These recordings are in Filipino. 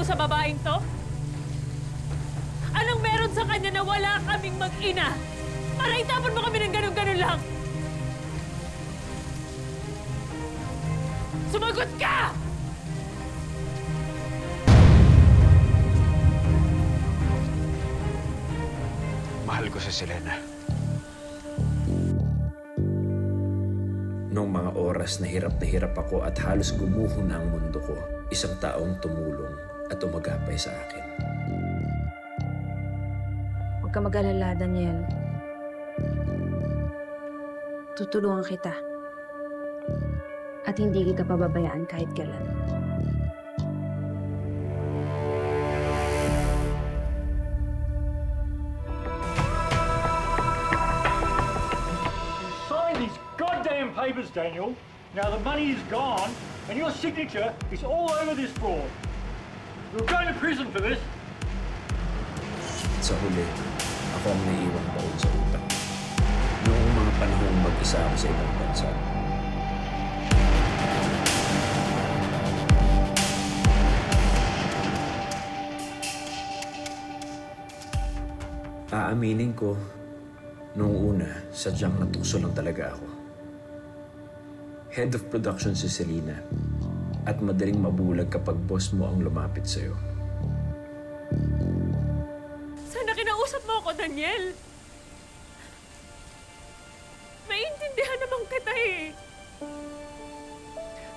mo sa babaeng to? Anong meron sa kanya na wala kaming mag-ina? Para itapon mo kami ng ganun-ganun lang? Sumagot ka! Mahal ko si Selena. Noong mga oras na hirap ako at halos gumuho na ang mundo ko, isang taong tumulong at umagapay sa akin. Huwag ka mag-alala, Daniel. Tutulungan kita. At hindi kita pababayaan kahit kailan. Sign these goddamn papers, Daniel. Now the money is gone, and your signature is all over this fraud. You're going to prison for this. Sa huli, ako ang naiiwang baon sa utang. Noong mga panahong mag-isa ako sa ibang bansa. Aaminin ko, noong una, sadyang natukso lang talaga ako. Head of production si Selena, at madaling mabulag kapag boss mo ang lumapit sa'yo. Sana kinausap mo ako, Daniel. Naiintindihan naman kita eh.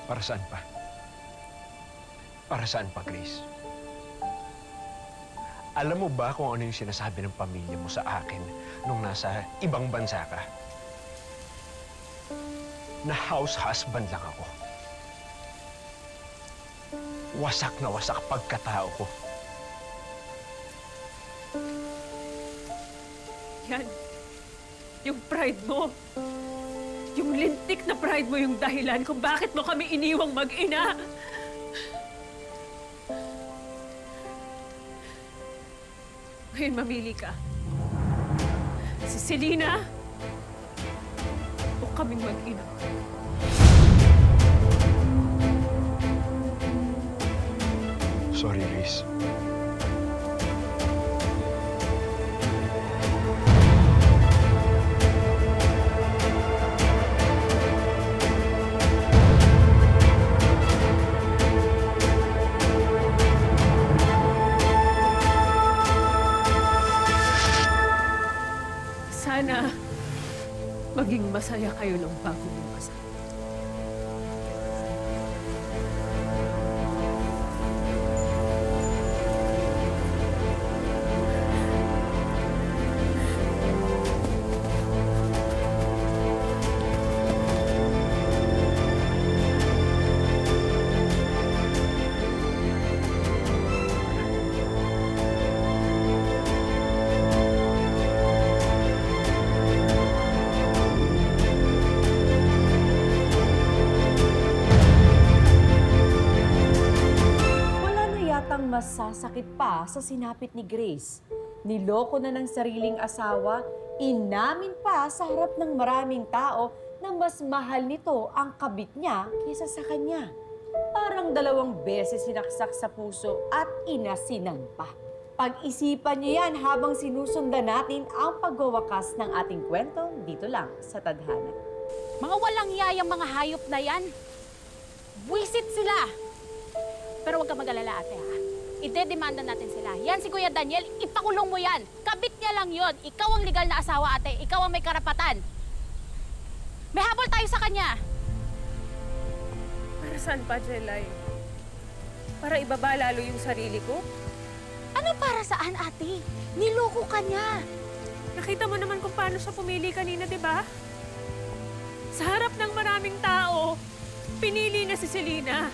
Para saan pa? Para saan pa, Grace? Alam mo ba kung ano yung sinasabi ng pamilya mo sa akin nung nasa ibang bansa ka? Na house husband lang ako. Wasak na wasak pagkatao ko. Yan. Yung pride mo. Yung lintik na pride mo yung dahilan kung bakit mo kami iniwang mag-ina. Ngayon, mamili ka. Si Selena o kaming mag-ina. Sorry, Grace. Sana maging masaya kayo ng bago mong kasal. Mas sasakit pa sa sinapit ni Grace. Niloko na ng sariling asawa, inamin pa sa harap ng maraming tao na mas mahal nito ang kabit niya kaysa sa kanya. Parang 2 beses sinaksak sa puso at inasinan pa. Pag-isipan niyo yan habang sinusundan natin ang pagwawakas ng ating kwento dito lang sa Tadhana. Mga walang yayang mga hayop na yan. Buwisit sila. Pero huwag ka mag-alala, ate, ha? Ide-demanda natin sila. Yan si Kuya Daniel, ipakulong mo yan. Kabit niya lang yon. Ikaw ang legal na asawa, ate. Ikaw ang may karapatan. May habol tayo sa kanya. Para saan pa, Jelay? Para ibaba lalo yung sarili ko? Ano para saan, ate? Niloko ka niya. Nakita mo naman kung paano siya pumili kanina, di ba? Sa harap ng maraming tao, pinili na si Selena.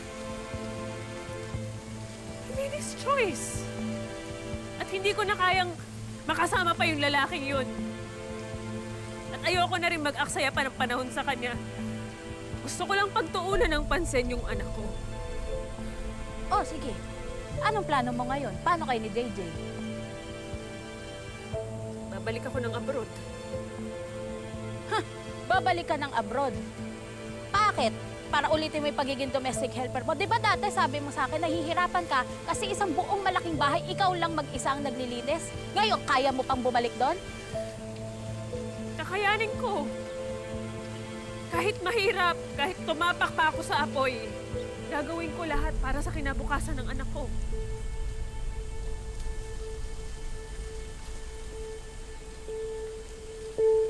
He made his choice. At hindi ko na kayang makasama pa yung lalaking yun. At ayoko na rin mag-aksaya pa ng panahon sa kanya. Gusto ko lang pagtuunan ng pansin yung anak ko. Oh, sige. Anong plano mo ngayon? Paano kayo ni JJ? Babalik ako ng abroad. Babalik ka ng abroad. Bakit? para ulitin mo yung pagiging domestic helper mo. Di ba dati sabi mo sa akin, nahihirapan ka kasi isang buong malaking bahay, ikaw lang mag-isa ang naglilinis? Ngayon, kaya mo pang bumalik doon? Kakayanin ko. Kahit mahirap, kahit tumapak pa ako sa apoy, gagawin ko lahat para sa kinabukasan ng anak ko.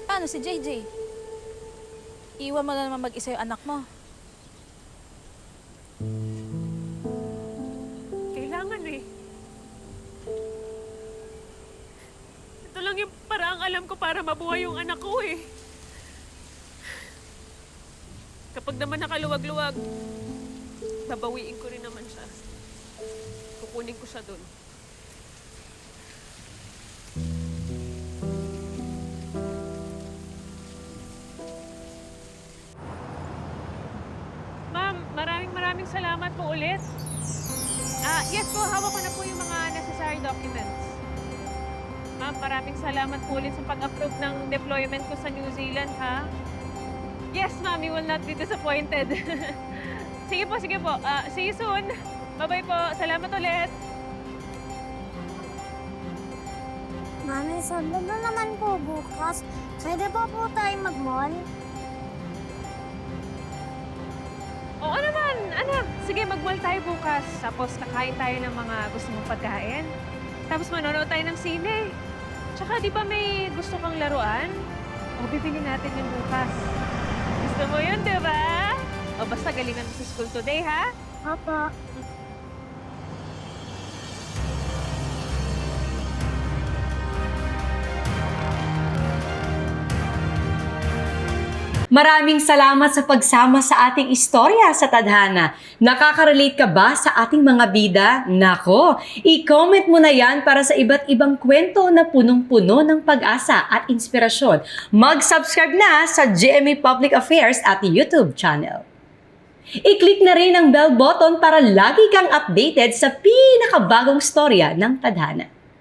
Paano si JJ? Iwan mo na naman mag-isa yung anak mo. Kailangan eh. Ito lang yung paraang alam ko para mabuhay yung anak ko eh. Kapag naman nakaluwag-luwag, babawiin ko rin naman siya. Kukunin ko siya dun. Ma'am, maraming salamat po ulit. Yes po, hawak ko na po yung mga necessary documents. Ma'am, maraming salamat po ulit sa pag-approve ng deployment ko sa New Zealand, ha? Yes, ma'am, you will not be disappointed. Sige po, sige po. See you soon. Bye-bye po. Salamat ulit. Mami, sando na naman po bukas. Pwede po tayo mag-mall? Oo naman, anak. Sige, mag-mall tayo bukas. Tapos kakain tayo ng mga gusto mong pagkain. Tapos manonood tayo ng sine. Tsaka di ba may gusto kang laruan? O, bibili natin yun bukas. Gusto mo yun, di ba? O, basta galingan mo sa school today, ha? Papa. Maraming salamat sa pagsama sa ating istorya sa Tadhana. Nakaka-relate ka ba sa ating mga bida? Nako, i-comment mo na yan para sa iba't ibang kwento na punong-puno ng pag-asa at inspirasyon. Mag-subscribe na sa GMA Public Affairs at YouTube channel. I-click na rin ang bell button para lagi kang updated sa pinakabagong storya ng Tadhana.